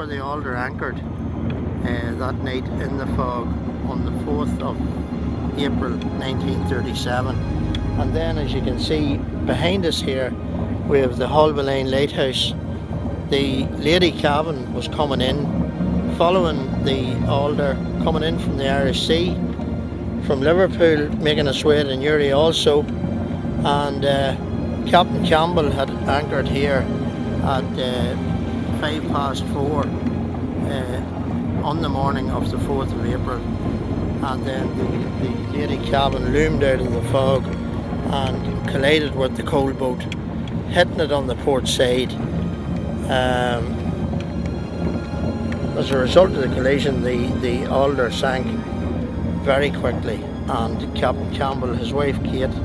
the Alder anchored that night in the fog on the 4th of April 1937. And then, as you can see behind us here, we have the Holbein Lighthouse. The Lady Cavan was coming in, following the Alder, coming in from the Irish Sea, from Liverpool, making its way to Newry also. And Captain Campbell had anchored here at 4:05 on the morning of the 4th of April. And then the Lady Cavan loomed out of the fog and collided with the coal boat, hitting it on the port side. As a result of the collision, the Alder sank very quickly, and Captain Campbell, his wife Kate,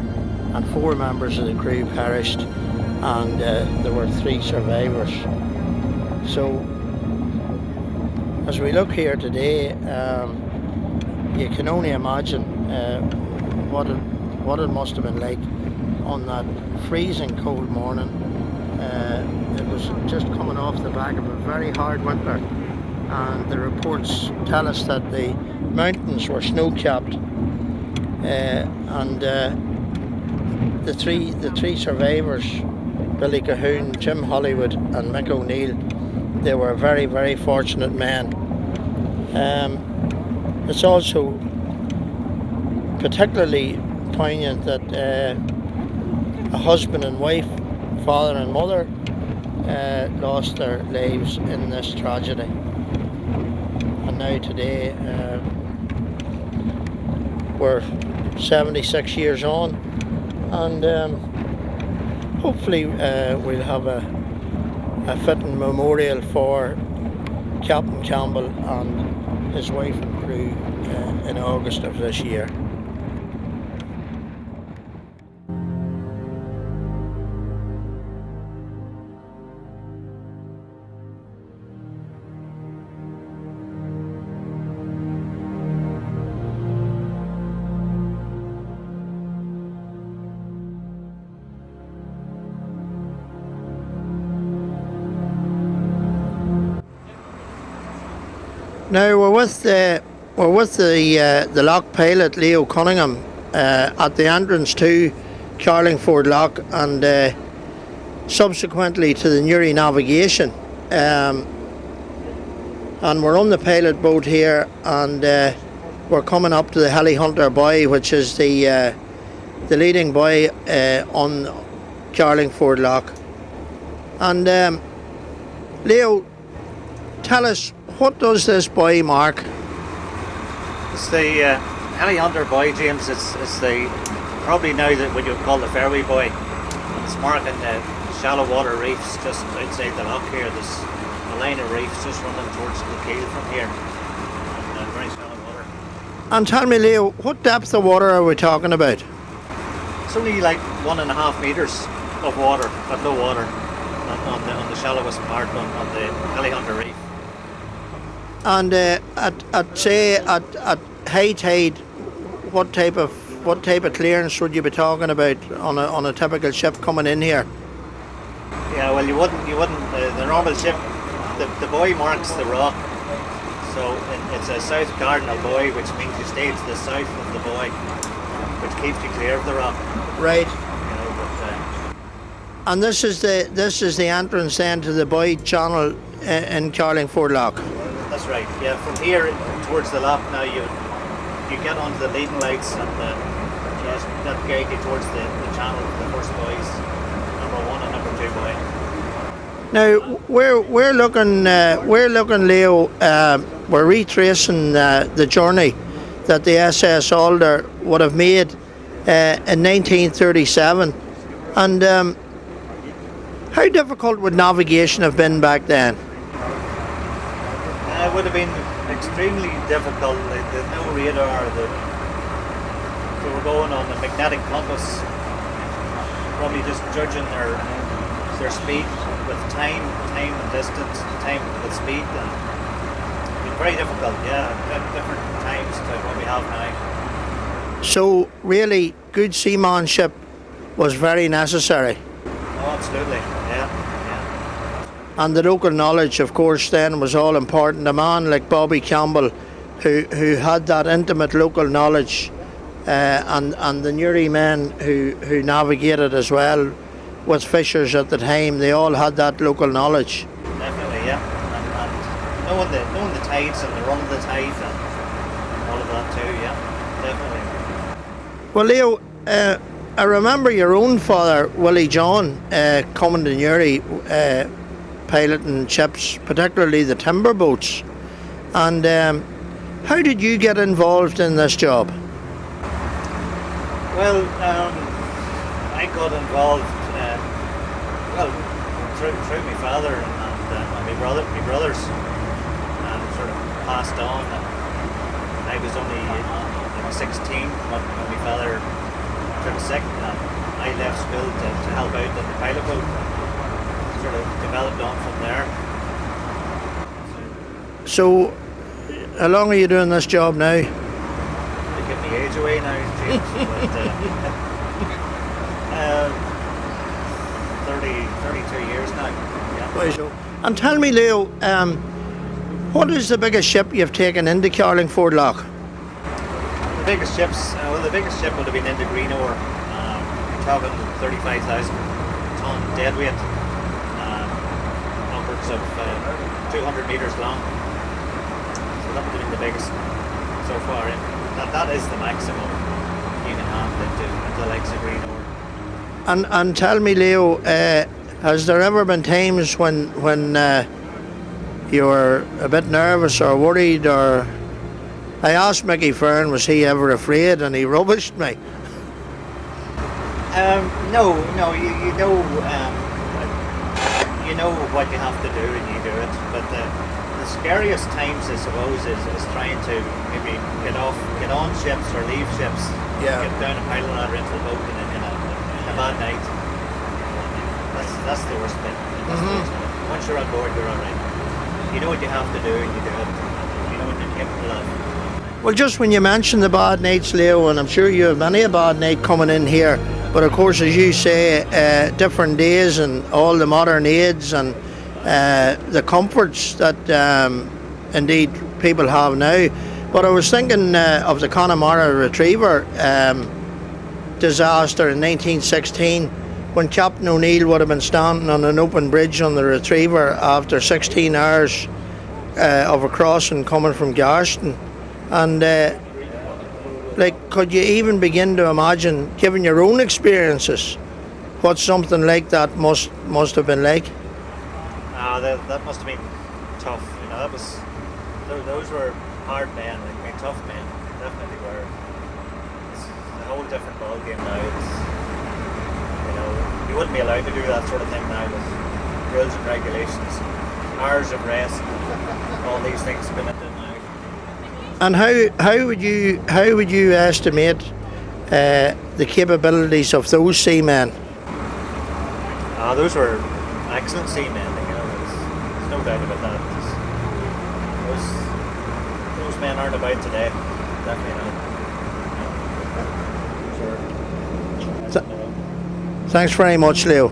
and 4 members of the crew perished, and there were 3 survivors. So, as we look here today, you can only imagine what it must have been like on that freezing cold morning. It was just coming off the back of a very hard winter, and the reports tell us that the mountains were snow-capped, and the three survivors, Billy Cahoon, Jim Hollywood and Mick O'Neill, they were very, very fortunate men. It's also particularly poignant that a husband and wife, father and mother, lost their lives in this tragedy. And now today we're 76 years on, and hopefully we'll have a fitting memorial for Captain Campbell and his wife and crew in August of this year. Now we're with the lock pilot Leo Cunningham at the entrance to Carlingford Lock, and subsequently to the Newry navigation. And we're on the pilot boat here, and we're coming up to the Heli Hunter buoy, which is the leading buoy on Carlingford Lock. And Leo, tell us, what does this buoy mark? It's the Heli Hunter buoy, James. It's the probably now that what you would call the fairway buoy. It's marking the shallow water reefs just outside the lock here. There's a line of reefs just running towards the keel from here, and very shallow water. And tell me, Leo, what depth of water are we talking about? It's only like 1.5 metres of water at low water on the shallowest part on the Heli Hunter reef. And at high tide, what type of clearance would you be talking about on a typical ship coming in here? Yeah, well, you wouldn't. The normal ship, the buoy marks the rock, so it's a south cardinal buoy, which means you stay to the south of the buoy, which keeps you clear of the rock. Right. You know, but. And this is the entrance then to the buoy channel in Carlingford Lock. That's right. Yeah, from here towards the lock now you get onto the leading lights, and that guide you towards the channel of the first buoys, number 1 and number 2 buoy. Now we're looking, Leo. We're retracing the journey that the SS Alder would have made in 1937, and how difficult would navigation have been back then? It would have been extremely difficult. There's no radar. They were going on the magnetic compass, probably just judging their speed with time and distance, time with speed, and it's been very difficult. Yeah, different times to what we have now. So really, good seamanship was very necessary. Oh, absolutely. Yeah. And the local knowledge, of course, then was all important. A man like Bobby Campbell, who had that intimate local knowledge, and the Newry men who navigated as well with fishers at the time, they all had that local knowledge. Definitely, yeah. And knowing the tides and the run of the tides and all of that too, yeah, definitely. Well, Leo, I remember your own father, Willie John, coming to Newry, piloting ships, particularly the timber boats. And how did you get involved in this job? Well, I got involved, through my father and my brothers, sort of passed on. I was only 16 when my father turned sick, and I left school to help out in the pilot boat. Sort of developed on from there. So, how long are you doing this job now? To give my age away now, James. But, 32 years now. Yeah. And tell me, Leo, what is the biggest ship you've taken into Carlingford Loch? The biggest ships, the biggest ship would have been into Greenore, Cavan, 35,000 ton deadweight, upwards of 200 metres long. So that would have been the biggest so far. That is the maximum you can have into the likes of Greenore. And tell me, Leo, has there ever been times when you were a bit nervous or worried? Or I asked Mickey Fern, was he ever afraid, and he rubbished me. No, you know what you have to do and you do it. But the scariest times, I suppose, is trying to maybe get on ships or leave ships. Yeah. Get down a pilot ladder into the boat in a bad night. That's the worst bit. Once you're on board, you're all right. You know what you have to do and you do it. You know what you're capable of. Well, just when you mentioned the bad nights, Leo, and I'm sure you have many a bad night coming in here, but of course, as you say, different days and all the modern aids and the comforts that indeed people have now. But I was thinking of the Connemara Retriever disaster in 1916, when Captain O'Neill would have been standing on an open bridge on the Retriever after 16 hours of a crossing coming from Garston. And could you even begin to imagine, given your own experiences, what something like that must have been like? That must have been tough. You know, those were hard men, tough men. Definitely were. It's a whole different ball game now. You wouldn't be allowed to do that sort of thing now with rules and regulations, hours of rest, all these things come into now. And how would you estimate the capabilities of those seamen? Those were excellent seamen. There's no doubt about that. Those men aren't about today. Definitely not. Sure. Thanks very much, Leo.